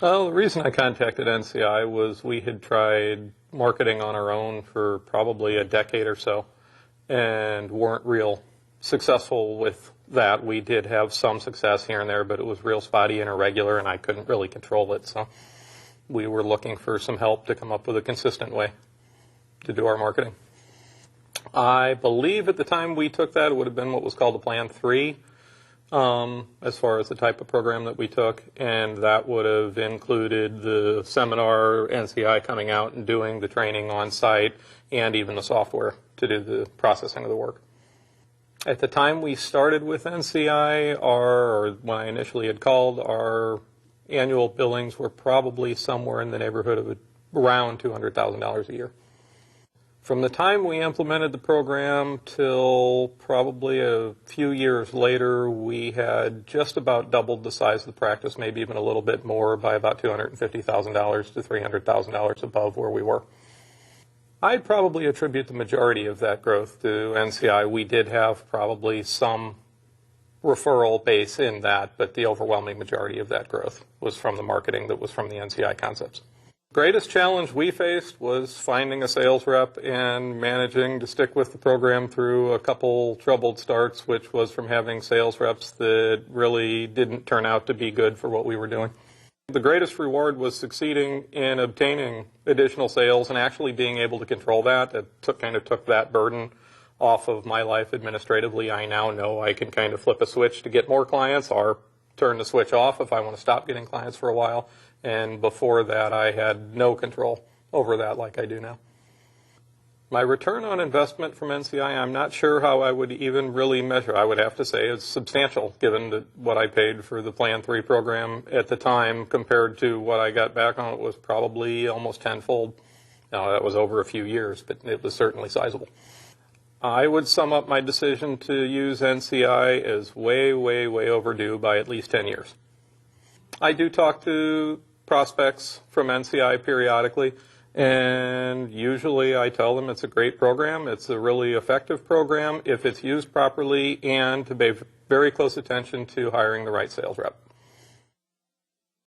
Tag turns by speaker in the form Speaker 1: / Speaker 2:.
Speaker 1: Well, the reason I contacted NCI was we had tried marketing on our own for probably a decade or so and weren't real successful with that. We did have some success here and there, but it was real spotty and irregular, and I couldn't really control it. So we were looking for some help to come up with a consistent way to do our marketing. I believe at the time we took that, it would have been what was called a Plan 3. As far as the type of program that we took, and that would have included the seminar, NCI coming out and doing the training on site, and even the software to do the processing of the work. At the time we started with NCI, or when I initially had called, our annual billings were probably somewhere in the neighborhood of around $200,000 a year. From the time we implemented the program till probably a few years later, we had just about doubled the size of the practice, maybe even a little bit more, by about $250,000 to $300,000 above where we were. I'd probably attribute the majority of that growth to NCI. We did have probably some referral base in that, but the overwhelming majority of that growth was from the marketing that was from the NCI concepts. The greatest challenge we faced was finding a sales rep and managing to stick with the program through a couple troubled starts, which was from having sales reps that really didn't turn out to be good for what we were doing. The greatest reward was succeeding in obtaining additional sales and actually being able to control that. It kind of took that burden off of my life administratively. I now know I can kind of flip a switch to get more clients or turn the switch off if I want to stop getting clients for a while. And before that, I had no control over that like I do now. My return on investment from NCI, I'm not sure how I would even really measure. I would have to say it's substantial, given what I paid for the Plan 3 program at the time compared to what I got back on it was probably almost tenfold. Now, that was over a few years, but it was certainly sizable. I would sum up my decision to use NCI as way, way, way overdue by at least 10 years. I do talk to prospects from NCI periodically, and usually I tell them it's a great program, it's a really effective program if it's used properly, and to pay very close attention to hiring the right sales rep.